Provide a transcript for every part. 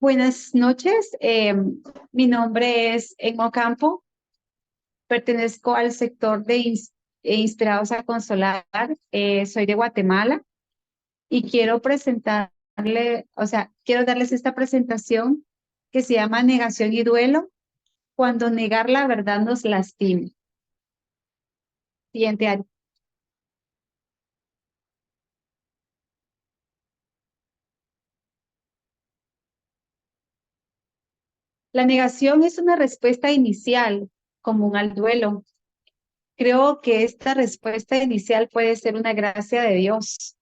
Buenas noches, mi nombre es Enmo Campo, pertenezco al sector de Inspirados a Consolar, soy de Guatemala y quiero quiero darles esta presentación que se llama Negación y Duelo, cuando negar la verdad nos lastima. Siguiente área. La negación es una respuesta inicial común al duelo. Creo que esta respuesta inicial puede ser una gracia de Dios,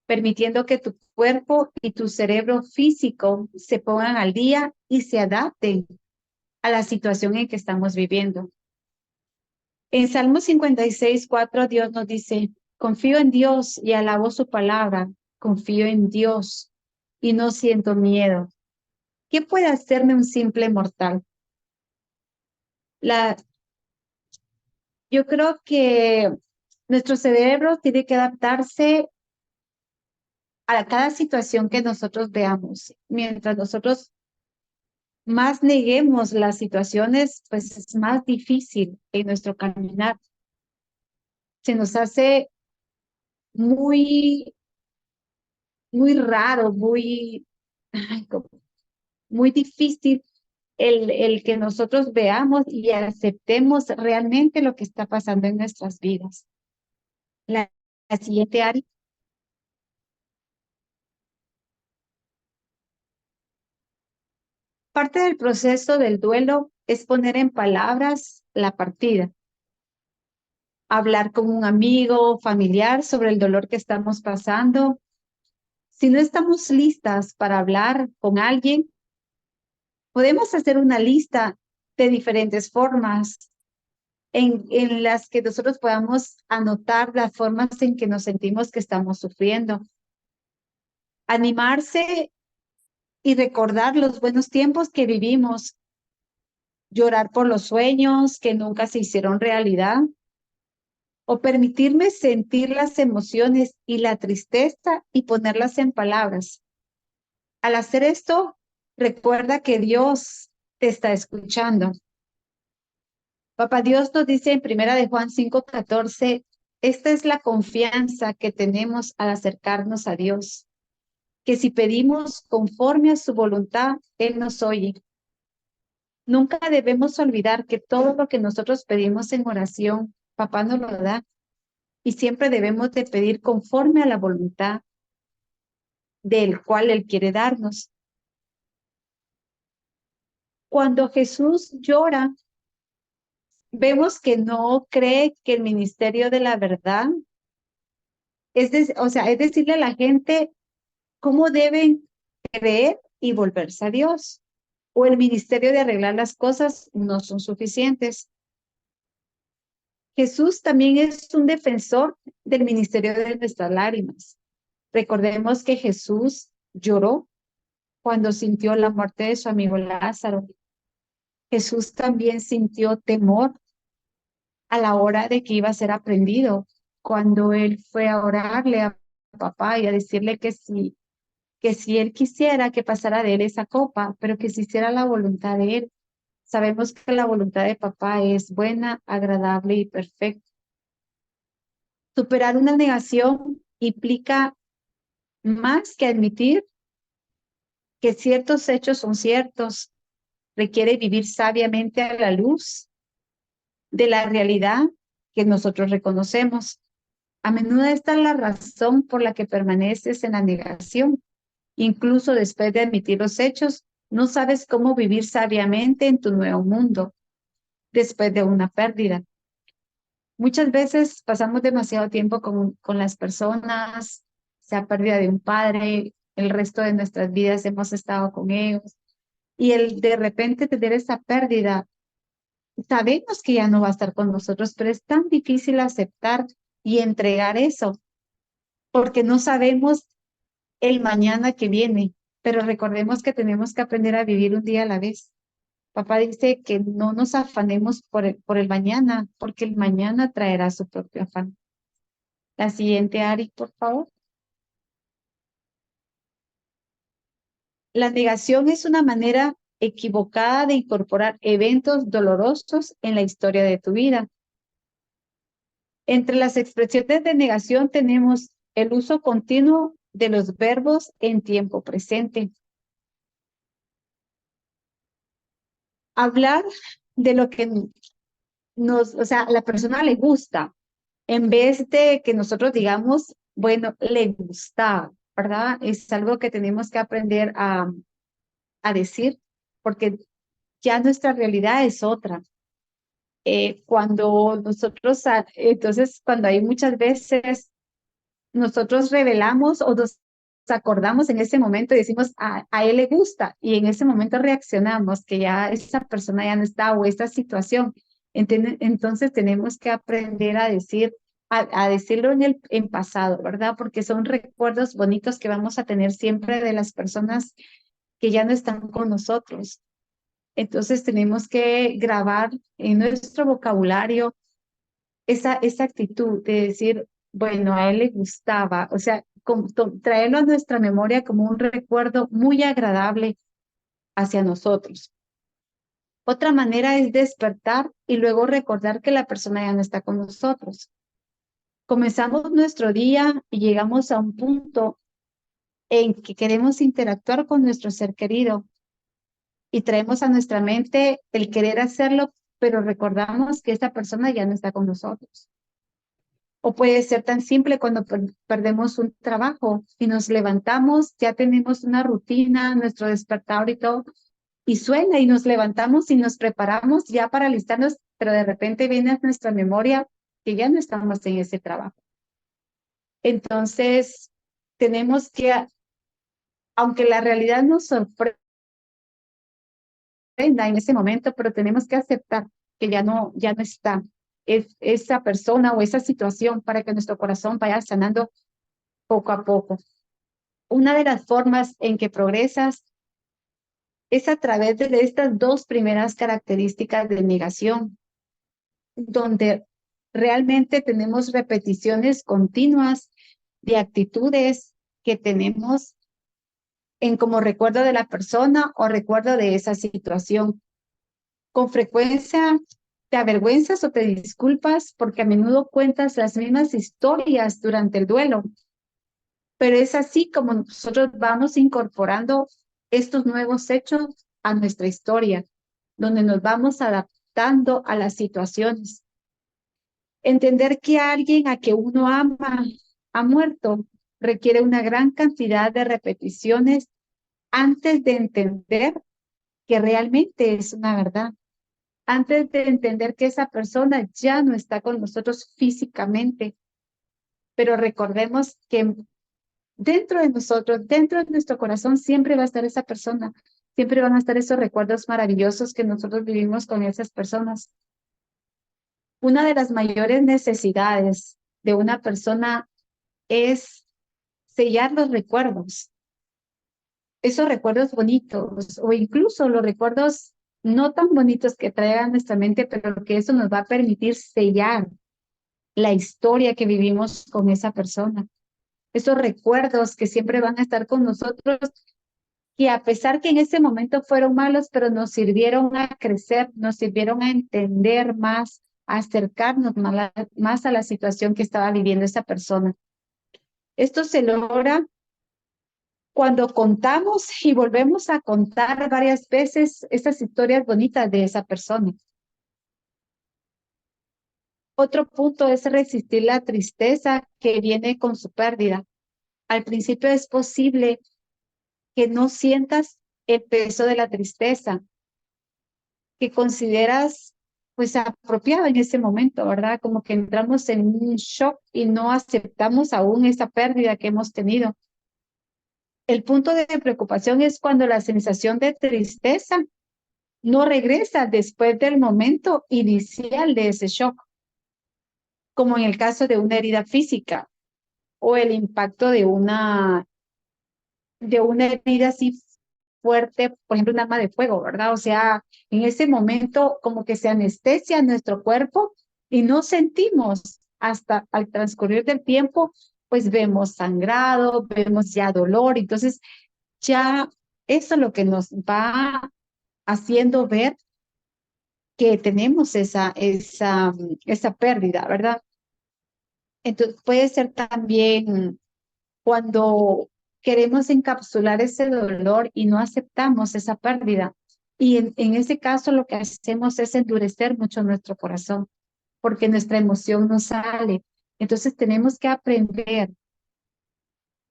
permitiendo que tu cuerpo y tu cerebro físico se pongan al día y se adapten a la situación en que estamos viviendo. En Salmo 56:4, Dios nos dice: confío en Dios y alabo su palabra, confío en Dios y no siento miedo. ¿Qué puede hacerme un simple mortal? La, yo creo que nuestro cerebro tiene que adaptarse a cada situación que nosotros veamos. Mientras nosotros más neguemos las situaciones, pues es más difícil en nuestro caminar. Se nos hace muy, muy raro, ay, muy difícil el que nosotros veamos y aceptemos realmente lo que está pasando en nuestras vidas. La siguiente área. Parte del proceso del duelo es poner en palabras la partida, hablar con un amigo o familiar sobre el dolor que estamos pasando. Si no estamos listas para hablar con alguien, podemos hacer una lista de diferentes formas en las que nosotros podamos anotar las formas en que nos sentimos que estamos sufriendo. Animarse y recordar los buenos tiempos que vivimos, llorar por los sueños que nunca se hicieron realidad, o permitirme sentir las emociones y la tristeza y ponerlas en palabras. Al hacer esto, recuerda que Dios te está escuchando. Papá Dios nos dice en Primera de Juan 5:14, esta es la confianza que tenemos al acercarnos a Dios, que si pedimos conforme a su voluntad, Él nos oye. Nunca debemos olvidar que todo lo que nosotros pedimos en oración, Papá nos lo da, y siempre debemos de pedir conforme a la voluntad del cual Él quiere darnos. Cuando Jesús llora, vemos que no cree que el ministerio de la verdad es decirle a la gente cómo deben creer y volverse a Dios. O el ministerio de arreglar las cosas no son suficientes. Jesús también es un defensor del ministerio de nuestras lágrimas. Recordemos que Jesús lloró cuando sintió la muerte de su amigo Lázaro. Jesús también sintió temor a la hora de que iba a ser aprendido, cuando él fue a orarle a papá y a decirle que si él quisiera que pasara de él esa copa, pero que se hiciera la voluntad de él. Sabemos que la voluntad de papá es buena, agradable y perfecta. Superar una negación implica más que admitir que ciertos hechos son ciertos. Requiere vivir sabiamente a la luz de la realidad que nosotros reconocemos. A menudo esta es la razón por la que permaneces en la negación. Incluso después de admitir los hechos, no sabes cómo vivir sabiamente en tu nuevo mundo después de una pérdida. Muchas veces pasamos demasiado tiempo con las personas, sea pérdida de un padre, el resto de nuestras vidas hemos estado con ellos, y el de repente tener esa pérdida, sabemos que ya no va a estar con nosotros, pero es tan difícil aceptar y entregar eso, porque no sabemos el mañana que viene, pero recordemos que tenemos que aprender a vivir un día a la vez. Papá dice que no nos afanemos por el mañana, porque el mañana traerá su propio afán. La siguiente, Ari, por favor. La negación es una manera equivocada de incorporar eventos dolorosos en la historia de tu vida. Entre las expresiones de negación tenemos el uso continuo de los verbos en tiempo presente. Hablar de lo que o sea, a la persona le gusta, en vez de que nosotros digamos, bueno, le gusta, ¿verdad? Es algo que tenemos que aprender a decir, porque ya nuestra realidad es otra. Cuando nosotros, entonces, cuando hay muchas veces nosotros revelamos o nos acordamos en ese momento y decimos, a él le gusta, y en ese momento reaccionamos que ya esa persona ya no está o esta situación. Entonces tenemos que aprender a decir, a decirlo en pasado, ¿verdad? Porque son recuerdos bonitos que vamos a tener siempre de las personas que ya no están con nosotros. Entonces tenemos que grabar en nuestro vocabulario esa actitud de decir, bueno, a él le gustaba, o sea, traerlo a nuestra memoria como un recuerdo muy agradable hacia nosotros. Otra manera es despertar y luego recordar que la persona ya no está con nosotros. Comenzamos nuestro día y llegamos a un punto en que queremos interactuar con nuestro ser querido y traemos a nuestra mente el querer hacerlo, pero recordamos que esa persona ya no está con nosotros. O puede ser tan simple cuando perdemos un trabajo y nos levantamos, ya tenemos una rutina, nuestro despertador y todo, y suena y nos levantamos y nos preparamos ya para alistarnos, pero de repente viene a nuestra memoria que ya no estamos en ese trabajo. Entonces, tenemos que, aunque la realidad nos sorprenda en ese momento, pero tenemos que aceptar que ya no está esa persona o esa situación para que nuestro corazón vaya sanando poco a poco. Una de las formas en que progresas es a través de estas dos primeras características de negación, donde realmente tenemos repeticiones continuas de actitudes que tenemos en como recuerdo de la persona o recuerdo de esa situación. Con frecuencia te avergüenzas o te disculpas porque a menudo cuentas las mismas historias durante el duelo. Pero es así como nosotros vamos incorporando estos nuevos hechos a nuestra historia, donde nos vamos adaptando a las situaciones. Entender que alguien a que uno ama ha muerto requiere una gran cantidad de repeticiones antes de entender que realmente es una verdad, antes de entender que esa persona ya no está con nosotros físicamente. Pero recordemos que dentro de nosotros, dentro de nuestro corazón, siempre va a estar esa persona, siempre van a estar esos recuerdos maravillosos que nosotros vivimos con esas personas. Una de las mayores necesidades de una persona es sellar los recuerdos, esos recuerdos bonitos o incluso los recuerdos no tan bonitos que traigan a nuestra mente, pero que eso nos va a permitir sellar la historia que vivimos con esa persona. Esos recuerdos que siempre van a estar con nosotros, que a pesar que en ese momento fueron malos, pero nos sirvieron a crecer, nos sirvieron a entender más, a acercarnos más a la situación que estaba viviendo esa persona. Esto se logra cuando contamos y volvemos a contar varias veces esas historias bonitas de esa persona. Otro punto es resistir la tristeza que viene con su pérdida. Al principio es posible que no sientas el peso de la tristeza, que consideras pues apropiado en ese momento, ¿verdad? Como que entramos en un shock y no aceptamos aún esa pérdida que hemos tenido. El punto de preocupación es cuando la sensación de tristeza no regresa después del momento inicial de ese shock, como en el caso de una herida física o el impacto de una herida así fuerte, por ejemplo, un arma de fuego, ¿verdad? O sea, en ese momento como que se anestesia nuestro cuerpo y no sentimos hasta al transcurrir del tiempo, pues vemos sangrado, vemos ya dolor, entonces ya Eso es lo que nos va haciendo ver que tenemos esa pérdida, ¿verdad? Entonces puede ser también cuando queremos encapsular ese dolor y no aceptamos esa pérdida. Y en ese caso lo que hacemos es endurecer mucho nuestro corazón, porque nuestra emoción no sale. Entonces tenemos que aprender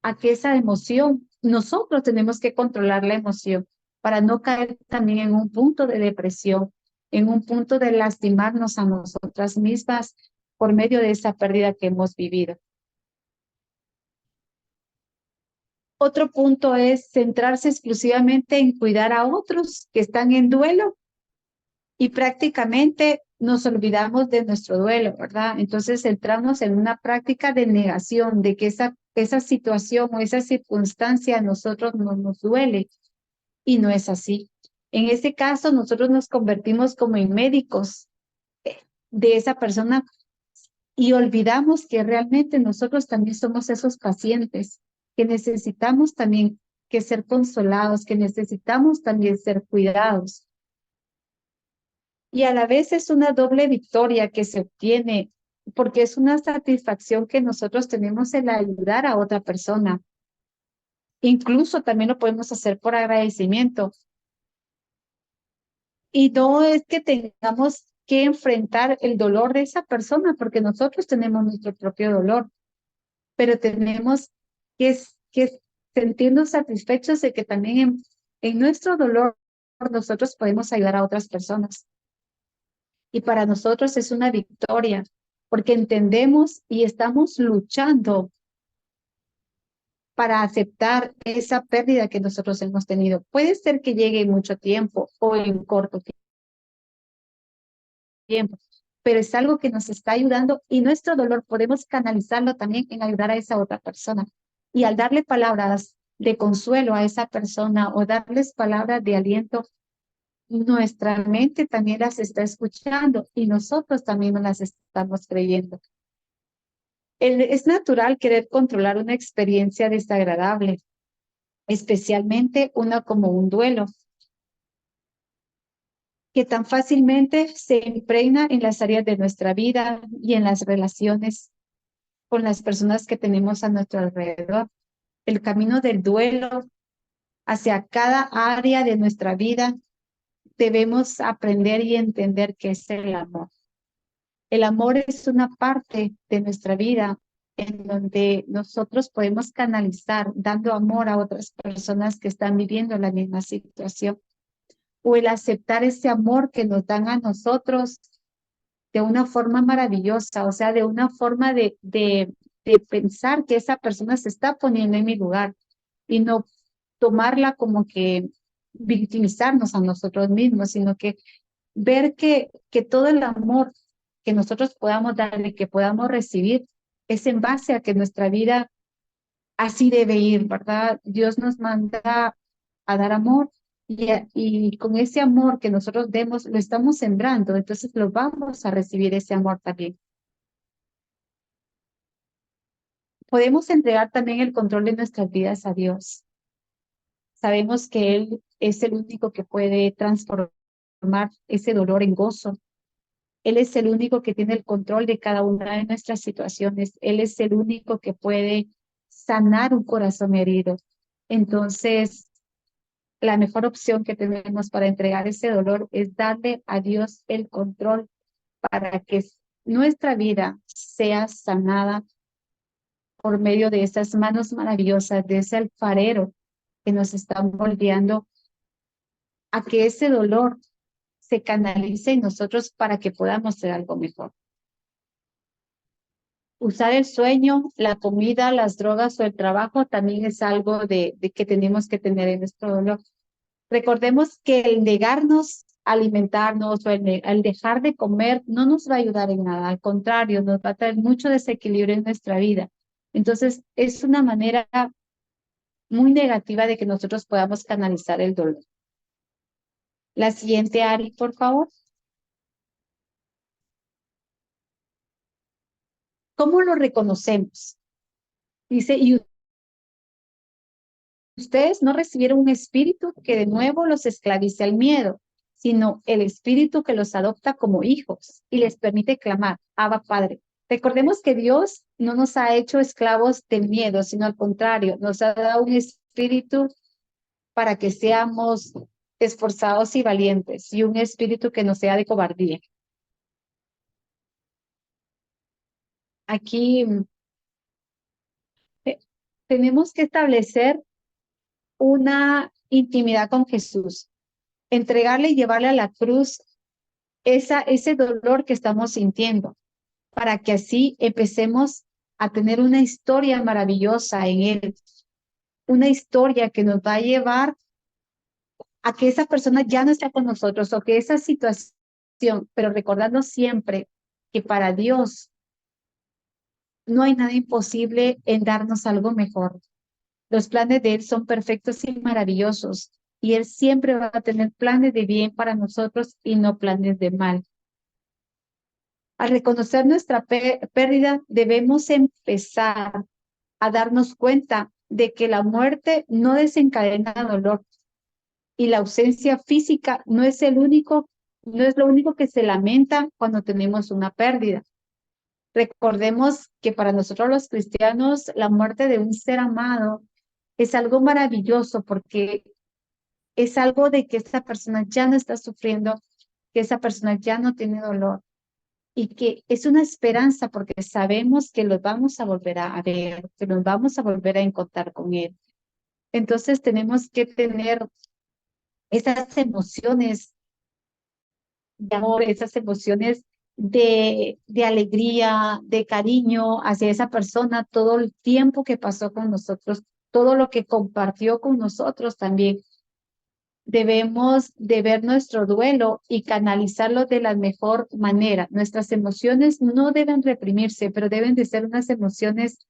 a que esa emoción, nosotros tenemos que controlar la emoción para no caer también en un punto de depresión, en un punto de lastimarnos a nosotras mismas por medio de esa pérdida que hemos vivido. Otro punto es centrarse exclusivamente en cuidar a otros que están en duelo y prácticamente nos olvidamos de nuestro duelo, ¿verdad? Entonces entramos en una práctica de negación de que esa situación o esa circunstancia a nosotros no nos duele y no es así. En este caso, nosotros nos convertimos como en médicos de esa persona y olvidamos que realmente nosotros también somos esos pacientes que necesitamos también que ser consolados, que necesitamos también ser cuidados. Y a la vez es una doble victoria que se obtiene porque es una satisfacción que nosotros tenemos el ayudar a otra persona. Incluso también lo podemos hacer por agradecimiento. Y no es que tengamos que enfrentar el dolor de esa persona, porque nosotros tenemos nuestro propio dolor, pero tenemos que sentirnos satisfechos de que también en nuestro dolor nosotros podemos ayudar a otras personas. Y para nosotros es una victoria, porque entendemos y estamos luchando para aceptar esa pérdida que nosotros hemos tenido. Puede ser que llegue en mucho tiempo o en corto tiempo, pero es algo que nos está ayudando y nuestro dolor podemos canalizarlo también en ayudar a esa otra persona. Y al darle palabras de consuelo a esa persona o darles palabras de aliento, nuestra mente también las está escuchando y nosotros también nos las estamos creyendo. Es natural querer controlar una experiencia desagradable, especialmente una como un duelo, que tan fácilmente se impregna en las áreas de nuestra vida y en las relaciones con las personas que tenemos a nuestro alrededor. El camino del duelo hacia cada área de nuestra vida debemos aprender y entender qué es el amor. El amor es una parte de nuestra vida en donde nosotros podemos canalizar dando amor a otras personas que están viviendo la misma situación o el aceptar ese amor que nos dan a nosotros de una forma maravillosa, o sea, de una forma de pensar que esa persona se está poniendo en mi lugar y no tomarla como que victimizarnos a nosotros mismos, sino que ver que todo el amor que nosotros podamos darle, que podamos recibir, es en base a que nuestra vida así debe ir, ¿verdad? Dios nos manda a dar amor y con ese amor que nosotros demos, lo estamos sembrando, entonces lo vamos a recibir ese amor también. Podemos entregar también el control de nuestras vidas a Dios. Sabemos que Él es el único que puede transformar ese dolor en gozo. Él es el único que tiene el control de cada una de nuestras situaciones. Él es el único que puede sanar un corazón herido. Entonces, la mejor opción que tenemos para entregar ese dolor es darle a Dios el control para que nuestra vida sea sanada por medio de esas manos maravillosas, de ese alfarero que nos está moldeando a que ese dolor se canalice en nosotros para que podamos ser algo mejor. Usar el sueño, la comida, las drogas o el trabajo también es algo de que tenemos que tener en nuestro dolor. Recordemos que el negarnos a alimentarnos o el dejar de comer no nos va a ayudar en nada, al contrario, nos va a traer mucho desequilibrio en nuestra vida. Entonces, es una manera muy negativa de que nosotros podamos canalizar el dolor. La siguiente, Ari, por favor. ¿Cómo lo reconocemos? Dice, y ustedes no recibieron un espíritu que de nuevo los esclavice al miedo, sino el espíritu que los adopta como hijos y les permite clamar, Abba Padre. Recordemos que Dios no nos ha hecho esclavos del miedo, sino al contrario, nos ha dado un espíritu para que seamos esforzados y valientes y un espíritu que no sea de cobardía. Aquí eh, tenemos que establecer una intimidad con Jesús, entregarle y llevarle a la cruz ese dolor que estamos sintiendo, para que así empecemos a tener una historia maravillosa en Él, una historia que nos va a llevar a que esa persona ya no está con nosotros o que esa situación, pero recordando siempre que para Dios no hay nada imposible en darnos algo mejor. Los planes de Él son perfectos y maravillosos y Él siempre va a tener planes de bien para nosotros y no planes de mal. Al reconocer nuestra pérdida, debemos empezar a darnos cuenta de que la muerte no desencadena dolor y la ausencia física no es lo único que se lamenta cuando tenemos una pérdida. Recordemos que para nosotros los cristianos la muerte de un ser amado es algo maravilloso porque es algo de que esa persona ya no está sufriendo, que esa persona ya no tiene dolor y que es una esperanza porque sabemos que los vamos a volver a ver, que nos vamos a volver a encontrar con él. Entonces tenemos que tener esas emociones de amor, esas emociones de alegría, de cariño hacia esa persona, todo el tiempo que pasó con nosotros, todo lo que compartió con nosotros también. Debemos de ver nuestro duelo y canalizarlo de la mejor manera. Nuestras emociones no deben reprimirse, pero deben de ser unas emociones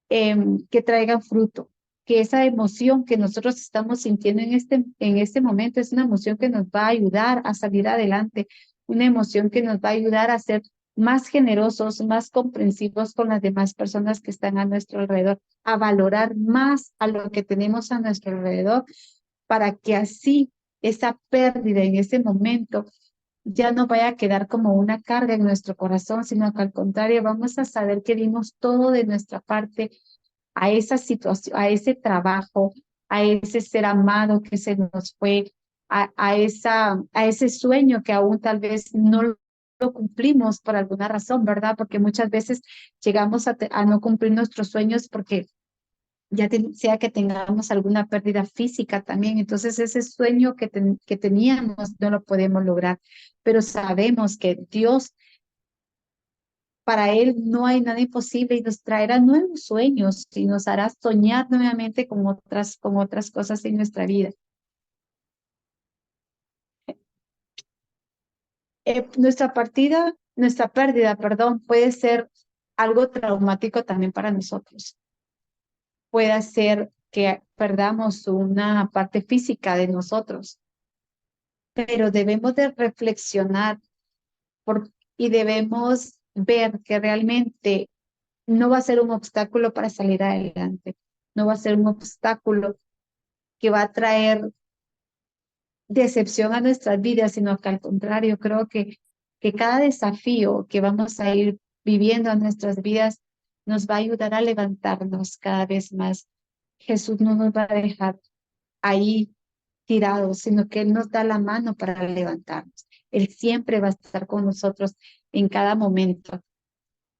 que traigan fruto, que esa emoción que nosotros estamos sintiendo en este momento es una emoción que nos va a ayudar a salir adelante, una emoción que nos va a ayudar a ser más generosos, más comprensivos con las demás personas que están a nuestro alrededor, a valorar más a lo que tenemos a nuestro alrededor, para que así esa pérdida en ese momento ya no vaya a quedar como una carga en nuestro corazón, sino que al contrario vamos a saber que dimos todo de nuestra parte a esa situación, a ese trabajo, a ese ser amado que se nos fue, a ese sueño que aún tal vez no lo cumplimos por alguna razón, ¿verdad? Porque muchas veces llegamos a no cumplir nuestros sueños porque sea que tengamos alguna pérdida física también. Entonces ese sueño que teníamos no lo podemos lograr, pero sabemos que Dios, para Él no hay nada imposible y nos traerá nuevos sueños y nos hará soñar nuevamente con otras cosas en nuestra vida. Nuestra pérdida, perdón, puede ser algo traumático también para nosotros. Puede ser que perdamos una parte física de nosotros, pero debemos de reflexionar y debemos ver que realmente no va a ser un obstáculo para salir adelante, no va a ser un obstáculo que va a traer decepción a nuestras vidas, sino que al contrario, creo que cada desafío que vamos a ir viviendo en nuestras vidas nos va a ayudar a levantarnos cada vez más. Jesús no nos va a dejar ahí tirados, sino que Él nos da la mano para levantarnos. Él siempre va a estar con nosotros en cada momento.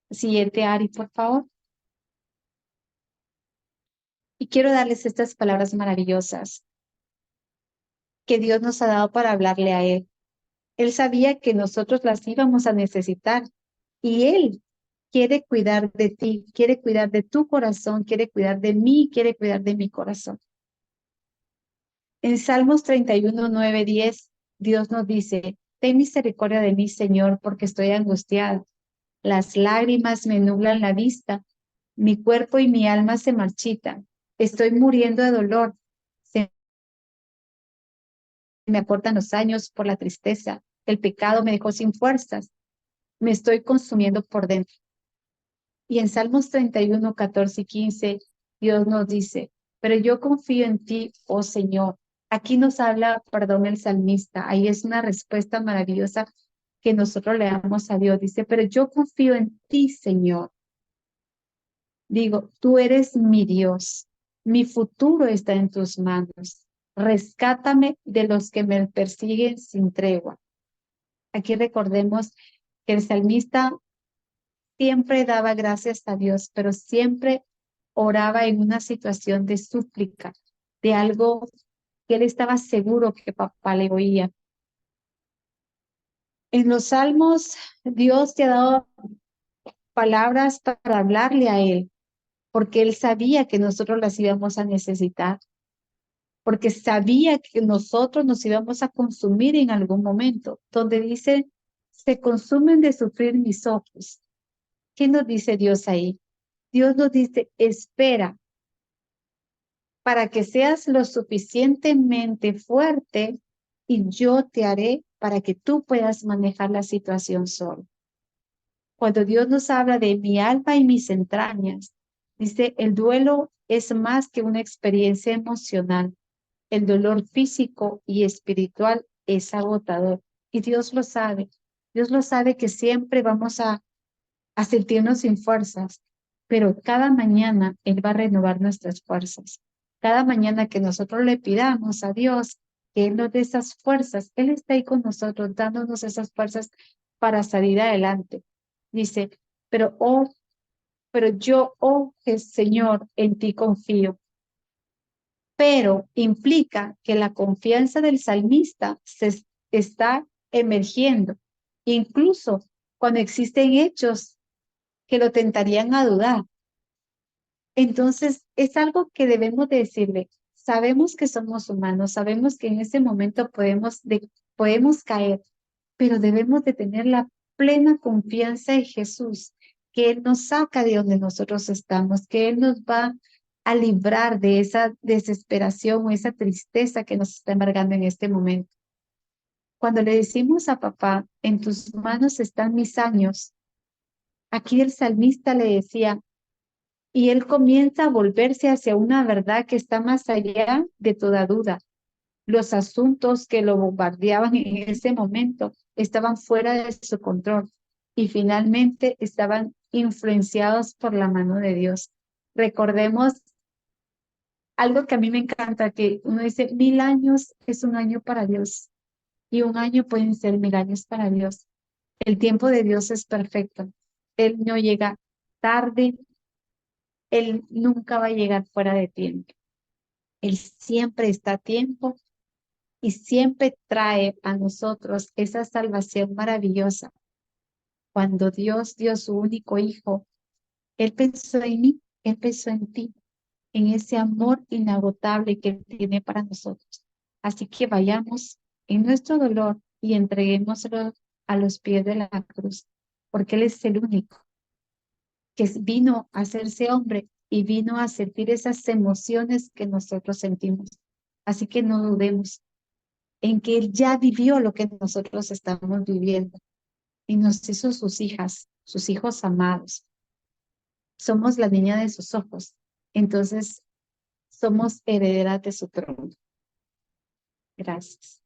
Siguiente, Ari, por favor. Y quiero darles estas palabras maravillosas que Dios nos ha dado para hablarle a Él. Él sabía que nosotros las íbamos a necesitar y Él quiere cuidar de ti, quiere cuidar de tu corazón, quiere cuidar de mí, quiere cuidar de mi corazón. En Salmos 31, 9, 10, Dios nos dice, ten misericordia de mí, Señor, porque estoy angustiado. Las lágrimas me nublan la vista, mi cuerpo y mi alma se marchitan. Estoy muriendo de dolor. Se me acortan los años por la tristeza. El pecado me dejó sin fuerzas. Me estoy consumiendo por dentro. Y en Salmos 31, 14 y 15, Dios nos dice, pero yo confío en ti, oh Señor. Aquí nos habla, perdón, el salmista. Ahí es una respuesta maravillosa que nosotros le damos a Dios. Dice, pero yo confío en ti, Señor. Digo, tú eres mi Dios. Mi futuro está en tus manos. Rescátame de los que me persiguen sin tregua. Aquí recordemos que el salmista siempre daba gracias a Dios, pero siempre oraba en una situación de súplica, de algo que él estaba seguro que papá le oía. En los salmos, Dios te ha dado palabras para hablarle a él, porque él sabía que nosotros las íbamos a necesitar, porque sabía que nosotros nos íbamos a consumir en algún momento, donde dice, se consumen de sufrir mis ojos. ¿Qué nos dice Dios ahí? Dios nos dice, espera para que seas lo suficientemente fuerte y yo te haré para que tú puedas manejar la situación solo. Cuando Dios nos habla de mi alma y mis entrañas, dice, el duelo es más que una experiencia emocional. El dolor físico y espiritual es agotador y Dios lo sabe. Dios lo sabe que siempre vamos a sentirnos sin fuerzas, pero cada mañana Él va a renovar nuestras fuerzas. Cada mañana que nosotros le pidamos a Dios que Él nos dé esas fuerzas, Él está ahí con nosotros, dándonos esas fuerzas para salir adelante. Dice, pero yo, oh Señor, en ti confío. Pero implica que la confianza del salmista se está emergiendo, incluso cuando existen hechos que lo tentarían a dudar. Entonces, es algo que debemos de decirle. Sabemos que somos humanos, sabemos que en ese momento podemos caer, pero debemos de tener la plena confianza en Jesús, que Él nos saca de donde nosotros estamos, que Él nos va a librar de esa desesperación o esa tristeza que nos está embargando en este momento. Cuando le decimos a papá, en tus manos están mis años, aquí el salmista le decía, y él comienza a volverse hacia una verdad que está más allá de toda duda. Los asuntos que lo bombardeaban en ese momento estaban fuera de su control y finalmente estaban influenciados por la mano de Dios. Recordemos algo que a mí me encanta, que uno dice, 1000 años es un año para Dios y un año pueden ser 1000 años para Dios. El tiempo de Dios es perfecto. Él no llega tarde, Él nunca va a llegar fuera de tiempo. Él siempre está a tiempo y siempre trae a nosotros esa salvación maravillosa. Cuando Dios dio su único hijo, Él pensó en mí, Él pensó en ti, en ese amor inagotable que Él tiene para nosotros. Así que vayamos en nuestro dolor y entreguémoslo a los pies de la cruz, porque Él es el único que vino a hacerse hombre y vino a sentir esas emociones que nosotros sentimos. Así que no dudemos en que Él ya vivió lo que nosotros estamos viviendo y nos hizo sus hijas, sus hijos amados. Somos la niña de sus ojos, entonces somos herederas de su trono. Gracias.